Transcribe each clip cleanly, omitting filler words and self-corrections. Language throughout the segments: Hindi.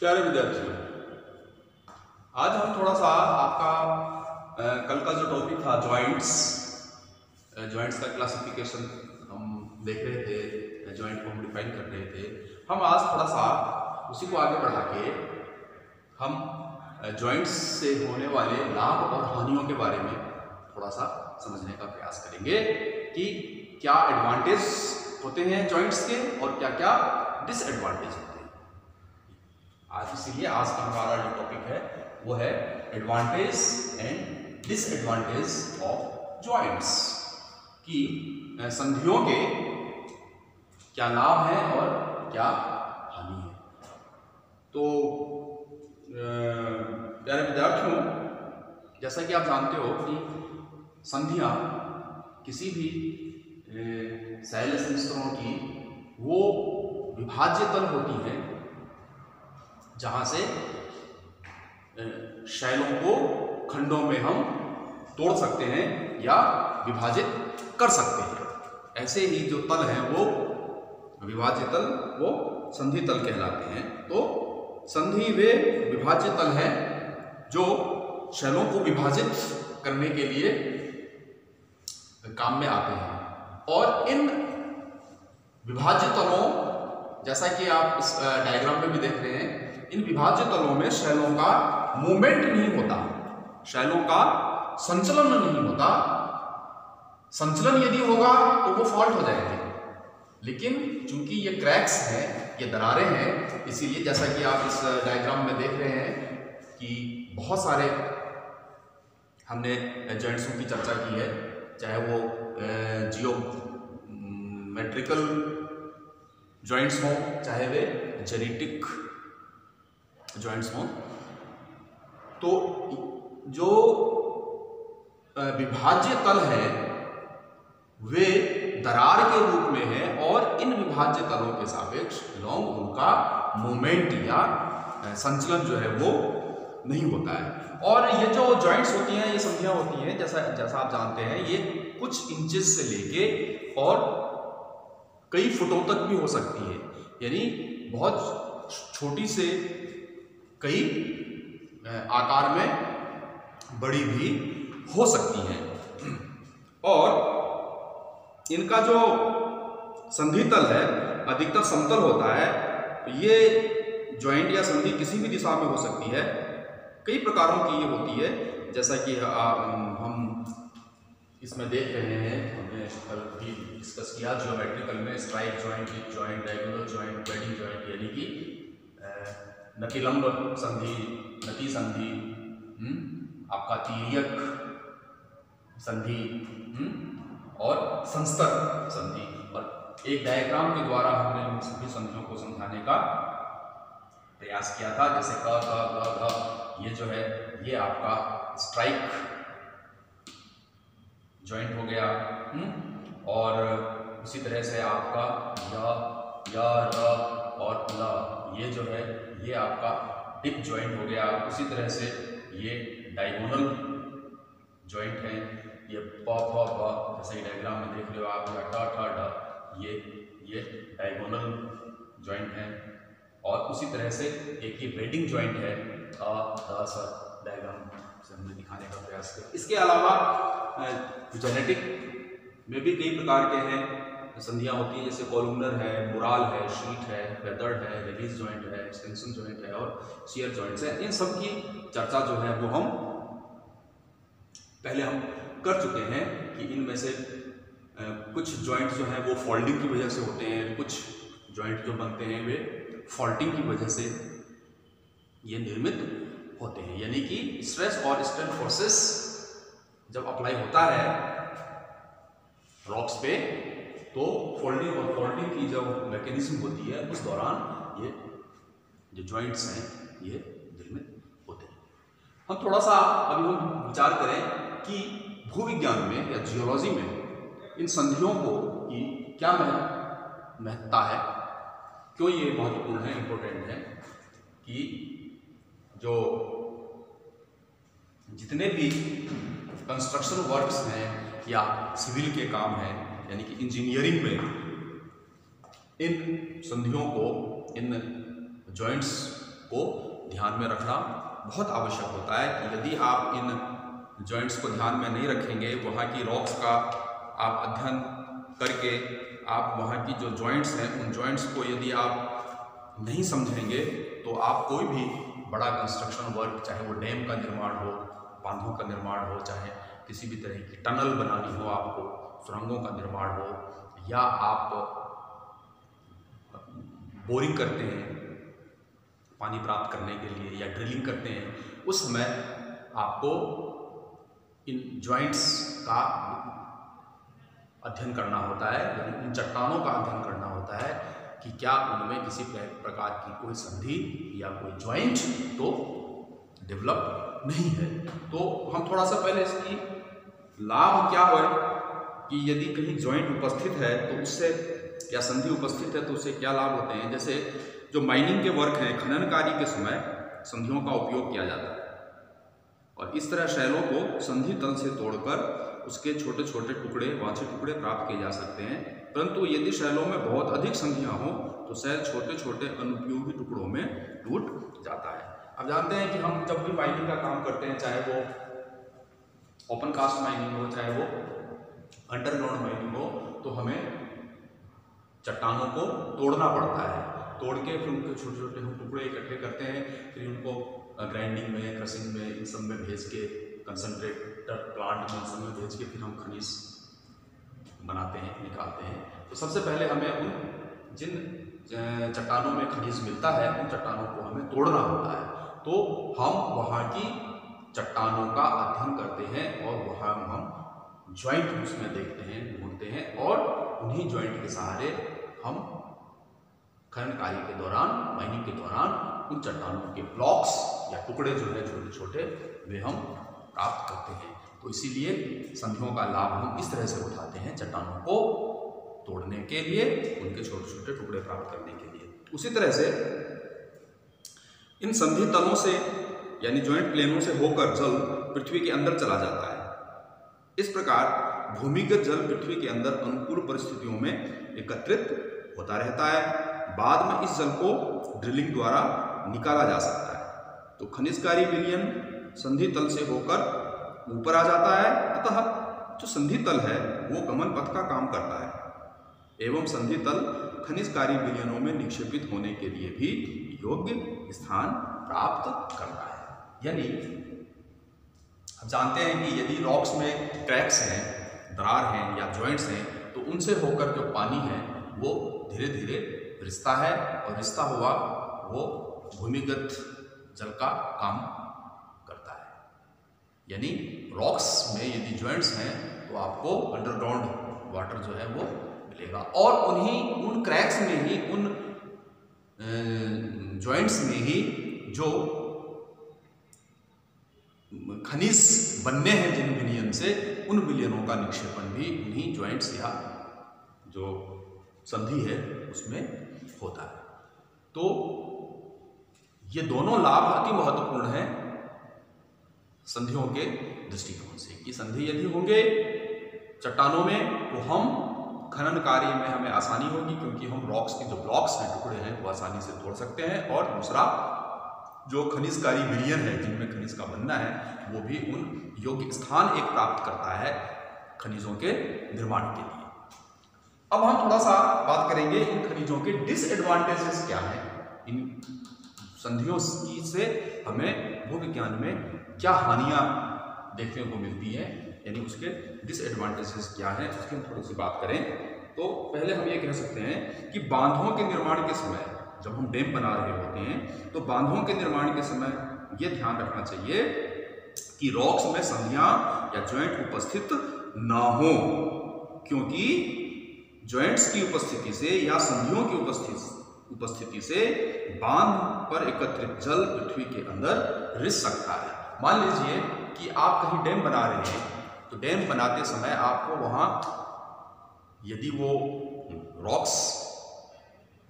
प्यारे विद्यार्थियों, आज हम थोड़ा सा आपका कल का जो टॉपिक था जॉइंट्स का क्लासिफिकेशन हम देख रहे थे, जॉइंट को हम डिफाइन कर रहे थे। हम आज थोड़ा सा उसी को आगे बढ़ा के हम जॉइंट्स से होने वाले लाभ और हानियों के बारे में थोड़ा सा समझने का प्रयास करेंगे कि क्या एडवांटेज होते हैं जॉइंट्स के और क्या क्या डिसएडवांटेज होते हैं। आज इसीलिए आज का हमारा जो टॉपिक है वो है advantage and disadvantage of joints, कि संधियों के क्या लाभ हैं और क्या हानि है। तो प्यारे विद्यार्थियों, जैसा कि आप जानते हो कि संधियां किसी भी शैल संरचनाओं की वो विभाज्य तल होती हैं जहां से शैलों को खंडों में हम तोड़ सकते हैं या विभाजित कर सकते हैं। ऐसे ही जो तल हैं वो विभाज्य तल, वो संधि तल कहलाते हैं। तो संधि वे विभाज्य तल हैं जो शैलों को विभाजित करने के लिए काम में आते हैं। और इन विभाज्य तलों, जैसा कि आप इस डायग्राम में भी देख रहे हैं, इन विभाज्य तलों में शैलों का मूवमेंट नहीं होता, शैलों का संचलन नहीं होता। संचलन यदि होगा तो वो फॉल्ट हो जाएंगे, लेकिन चूंकि ये क्रैक्स हैं, ये दरारें हैं, इसीलिए जैसा कि आप इस डायग्राम में देख रहे हैं कि बहुत सारे हमने जॉइंट्सों की चर्चा की है, चाहे वो जियोमेट्रिकल जॉइंट्स हों, चाहे वे जेनेटिक जॉइंट्स हों। तो जो विभाज्य तल है वे दरार के रूप में है और इन विभाज्य तलों के सापेक्ष लॉन्ग उनका मूवमेंट या संचलन जो है वो नहीं होता है। और ये जो जॉइंट्स होती हैं, ये संधियां होती हैं, जैसा आप जानते हैं, ये कुछ इंचेस से लेके और कई फुटों तक भी हो सकती है, यानी बहुत छोटी से कई आकार में बड़ी भी हो सकती हैं। और इनका जो संधि तल है अधिकतर समतल होता है। तो ये जॉइंट या संधि किसी भी दिशा में हो सकती है, कई प्रकारों की ये होती है, जैसा कि हम इसमें देख रहे हैं, हमने कल भी डिस्कस किया जियोमेट्रिकल में strike joint, hip joint, diagonal joint, wedding joint, यानी कि नतिलंब संधि, नति संधि, आपका तिर्यक संधि और संस्तर संधि। और एक डायग्राम के द्वारा हमने इन सभी संधियों को समझाने का प्रयास किया था, जैसे क ख ग, ये जो है ये आपका स्ट्राइक जॉइंट हो गया। और उसी तरह से आपका य, र और ल, ये जो है ये आपका डिप जॉइंट हो गया। उसी तरह से ये डायगोनल जॉइंट है, ये प फ भ, जैसे डायग्राम में देख रहे हो आप, या ट ठ ड, ये डायगोनल जॉइंट है। और उसी तरह से एक ये वेडिंग जॉइंट है, अ द स, डायग्राम से हमने दिखाने का प्रयास किया। इसके अलावा जेनेटिक में भी कई प्रकार के हैं संधियां होती हैं, जैसे कॉलमनर है, मुराल है, शीट है, फेदर्ड है, रिलीज जॉइंट है, एक्सटेंशन जॉइंट है और शियर जॉइंट्स है। इन सब की चर्चा जो है वो हम पहले कर चुके हैं कि इनमें से कुछ जॉइंट्स जो हैं वो फोल्डिंग की वजह से होते हैं, कुछ जॉइंट जो बनते हैं वे फॉल्टिंग की वजह से ये निर्मित होते हैं। यानी कि स्ट्रेस और स्ट्रेन फोर्सेस जब अप्लाई होता है रॉक्स पे, तो फोल्डिंग और फोल्डिंग की जो मैकेनिज्म होती है उस दौरान ये जो जॉइंट्स हैं ये निर्मित होते हैं। हम थोड़ा सा अभी हम विचार करें कि भूविज्ञान में या जियोलॉजी में इन संधियों को की क्या महत्ता है, क्यों ये महत्वपूर्ण है, इम्पोर्टेंट है, कि जो जितने भी कंस्ट्रक्शन वर्क्स हैं या सिविल के काम हैं, यानी कि इंजीनियरिंग में इन संधियों को, इन जॉइंट्स को ध्यान में रखना बहुत आवश्यक होता है कि यदि आप इन जॉइंट्स को ध्यान में नहीं रखेंगे, वहाँ की रॉक्स का आप अध्ययन करके आप वहाँ की जो जॉइंट्स हैं उन जॉइंट्स को यदि आप नहीं समझेंगे तो आप कोई भी बड़ा कंस्ट्रक्शन वर्क, चाहे वो डैम का निर्माण हो, बांधों का निर्माण हो, चाहे किसी भी तरह की टनल बनानी हो, आपको सुरंगों का निर्माण हो, या आप बोरिंग करते हैं पानी प्राप्त करने के लिए या ड्रिलिंग करते हैं, उस समय आपको इन जॉइंट्स का अध्ययन करना होता है, यानी इन चट्टानों का अध्ययन करना होता है कि क्या उनमें किसी प्रकार की कोई संधि या कोई जॉइंट तो डेवलप नहीं है। तो हम थोड़ा सा पहले इसकी लाभ क्या है कि यदि कहीं जॉइंट उपस्थित है तो उससे, या संधि उपस्थित है तो उससे क्या लाभ होते हैं। जैसे जो माइनिंग के वर्क हैं, खनन कार्य के समय संधियों का उपयोग किया जाता है और इस तरह शैलों को संधि तल से तोड़कर उसके छोटे छोटे टुकड़े, वांछित टुकड़े प्राप्त किए जा सकते हैं। परंतु यदि शैलों में बहुत अधिक संधियां हों तो शैल छोटे छोटे अनुपयोगी टुकड़ों में टूट जाता है। अब जानते हैं कि हम जब भी माइनिंग का काम करते हैं, चाहे वो ओपन कास्ट माइनिंग हो, चाहे वो अंडरग्राउंड माइनिंग हो, तो हमें चट्टानों को तोड़ना पड़ता है। तोड़ के फिर उनके छोटे छोटे हम टुकड़े इकट्ठे करते हैं, फिर उनको ग्राइंडिंग में, क्रशिंग में, इन सब में भेज के, कंसनट्रेटर प्लांट में, सब में भेज के फिर हम खनिज बनाते हैं, निकालते हैं। तो सबसे पहले हमें उन जिन चट्टानों में खनिज मिलता है उन चट्टानों को हमें तोड़ना होता है। तो हम वहाँ की चट्टानों का अध्ययन करते हैं और वहाँ हम ज्वाइंट उसमें देखते हैं, ढूंढते हैं और उन्हीं ज्वाइंट के सहारे हम खनन कार्य के दौरान, माइनिंग के दौरान उन चट्टानों के ब्लॉक्स या टुकड़े जो है छोटे छोटे, वे हम प्राप्त करते हैं। तो इसीलिए संधियों का लाभ हम इस तरह से उठाते हैं, चट्टानों को तोड़ने के लिए, उनके छोटे छोटे टुकड़े प्राप्त करने के लिए। उसी तरह से इन संधि तलों से यानी जॉइंट प्लेनों से होकर जल पृथ्वी के अंदर चला जाता है। इस प्रकार भूमिगत जल पृथ्वी के अंदर अनुकूल परिस्थितियों में एकत्रित होता रहता है। बाद में इस जल को ड्रिलिंग द्वारा निकाला जा सकता है। तो खनिजकारी विलयन संधि तल से होकर ऊपर आ जाता है, अतः जो संधि तल है वो गमन पथ का काम करता है एवं संधि तल खनिजकारी विलयनों में निक्षेपित होने के लिए भी योग्य स्थान प्राप्त करता है। यानी हम जानते हैं कि यदि रॉक्स में क्रैक्स हैं, दरार हैं या जॉइंट्स हैं, तो उनसे होकर जो पानी है वो धीरे धीरे रिसता है और रिसता हुआ वो भूमिगत जल का काम करता है। यानी रॉक्स में यदि जॉइंट्स हैं तो आपको अंडरग्राउंड वाटर जो है वो मिलेगा और उन क्रैक्स में ही, उन जॉइंट्स में ही जो खनिज बनने हैं जिन विलयन से, उन विलयनों का निक्षेपण भी उन्हीं जॉइंट्स या जो संधि है उसमें होता है। तो ये दोनों लाभ अति महत्वपूर्ण हैं संधियों के दृष्टिकोण से कि संधि यदि होंगे चट्टानों में तो हम खनन कार्य में हमें आसानी होगी, क्योंकि हम रॉक्स के जो ब्लॉक्स हैं, टुकड़े हैं, वो आसानी से तोड़ सकते हैं। और दूसरा जो खनिजकारी विलयन है जिनमें खनिज का बनना है वो भी उन योग्य स्थान एक प्राप्त करता है खनिजों के निर्माण के लिए। अब हम थोड़ा सा बात करेंगे इन खनिजों के डिसएडवांटेजेस क्या हैं, इन संधियों की से हमें भूविज्ञान में क्या हानियां देखने को मिलती हैं, यानी उसके डिसएडवांटेजेस क्या हैं, उसकी हम थोड़ी सी बात करें। तो पहले हम ये कह सकते हैं कि बांधों के निर्माण के समय, जब हम डैम बना रहे होते हैं तो बांधों के निर्माण के समय ये ध्यान रखना चाहिए कि रॉक्स में संधियां या जॉइंट उपस्थित ना हो, क्योंकि जॉइंट्स की उपस्थिति से या संधियों की उपस्थिति से बांध पर एकत्रित जल पृथ्वी के अंदर रिस सकता है। मान लीजिए कि आप कहीं डैम बना रहे हैं, तो डैम बनाते समय आपको वहां यदि वो रॉक्स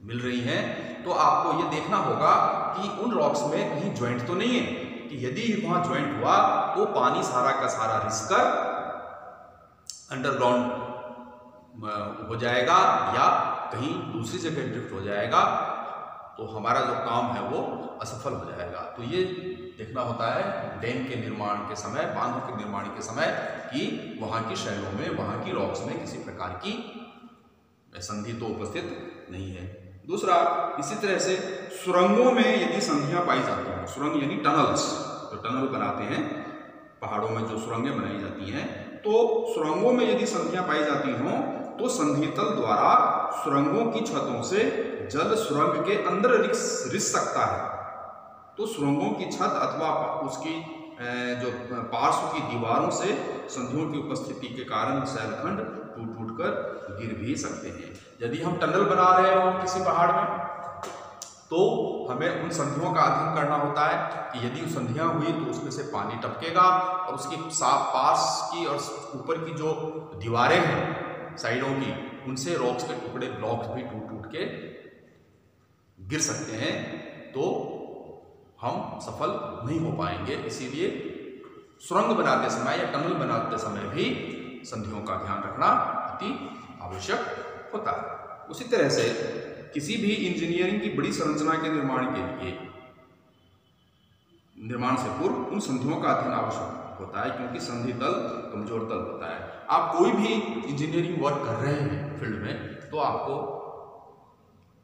मिल रही हैं तो आपको ये देखना होगा कि उन रॉक्स में कहीं जॉइंट तो नहीं है, कि यदि वहां जॉइंट हुआ तो पानी सारा का सारा रिसकर अंडरग्राउंड हो जाएगा या कहीं दूसरी जगह ड्रिफ्ट हो जाएगा। तो हमारा जो काम है वो असफल हो जाएगा। तो ये देखना होता है डैम के निर्माण के समय, बांधों के निर्माण के समय, कि वहाँ की शैलों में, वहाँ की रॉक्स में किसी प्रकार की संधि तो उपस्थित नहीं है। दूसरा, इसी तरह से सुरंगों में यदि संधियां पाई जाती हैं, सुरंग यानी टनल्स, जो टनल बनाते हैं पहाड़ों में, जो सुरंगें बनाई जाती हैं, तो सुरंगों में यदि संधियां पाई जाती हों तो संधितल द्वारा सुरंगों की छतों से जल सुरंग के अंदर रिस सकता है। तो सुरंगों की छत अथवा उसकी जो पार्श्व की दीवारों से संधियों की उपस्थिति के कारण शैलखंड टूट कर गिर भी सकते हैं। यदि हम टनल बना रहे हो किसी पहाड़ में, तो हमें उन संधियों का अध्ययन करना होता है कि यदि संधियां हुई तो उसमें से पानी टपकेगा और उसकी पास की और ऊपर की जो दीवारें हैं साइडों की, उनसे रॉक्स के टुकड़े, ब्लॉक्स भी टूट के गिर सकते हैं, तो हम सफल नहीं हो पाएंगे। इसीलिए सुरंग बनाते समय या टनल बनाते समय भी संधियों का ध्यान रखना अति आवश्यक होता है। उसी तरह से किसी भी इंजीनियरिंग की बड़ी संरचना के निर्माण के लिए, निर्माण से पूर्व उन संधियों का अध्ययन आवश्यक होता है, क्योंकि संधि तल कमजोर तल होता है। आप कोई भी इंजीनियरिंग वर्क कर रहे हैं फील्ड में, तो आपको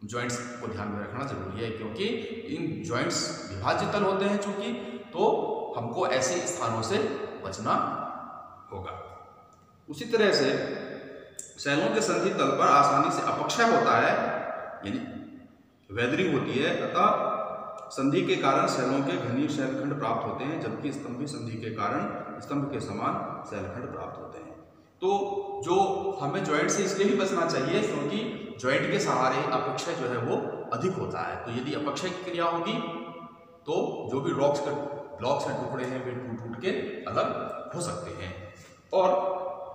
जॉइंट्स को ध्यान में रखना जरूरी है, क्योंकि इन जॉइंट्स विभाज्य तल होते हैं चूंकि, तो हमको ऐसे स्थानों से बचना होगा। उसी तरह से शैलों के संधि तल पर आसानी से अपक्षय होता है, यानी वेदरिंग होती है, अतः संधि के कारण शैलों के घनी शैलखंड प्राप्त होते हैं, जबकि स्तंभी संधि के कारण स्तंभ के समान शैलखंड प्राप्त होते हैं। तो जो हमें जॉइंट से इसलिए भी बचना चाहिए क्योंकि जॉइंट के सहारे अपक्षय जो है वो अधिक होता है। तो यदि अपक्षय की क्रिया होगी तो जो भी ब्लॉक्स के टुकड़े हैं वे टूट के अलग हो सकते हैं। और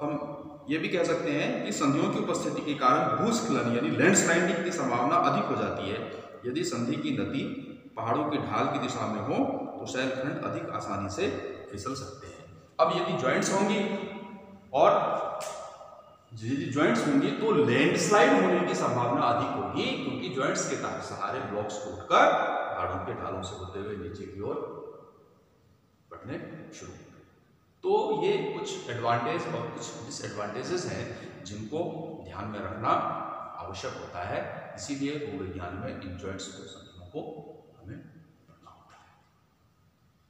हम ये भी कह सकते हैं कि संधियों की उपस्थिति के कारण भूस्खलन यानी लैंडस्लाइडिंग की संभावना अधिक हो जाती है। यदि संधि की नती पहाड़ों की ढाल की दिशा में हो तो शैलखंड अधिक आसानी से फिसल सकते हैं। अब यदि जॉइंट्स होंगी और जॉइंट्स होंगी तो लैंडस्लाइड होने की संभावना अधिक होगी, क्योंकि जॉइंट्स के सहारे ब्लॉक्स टूटकर पहाड़ों के ढालों से होते हुए नीचे की ओर बढ़ने शुरू होंगे। तो ये कुछ एडवांटेज और कुछ डिसएडवांटेजेस हैं जिनको ध्यान में रखना आवश्यक होता है। इसीलिए भूविज्ञान में इन जॉइंट्स को, संधियों को हमें पढ़ना होता है।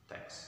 थैंक्स।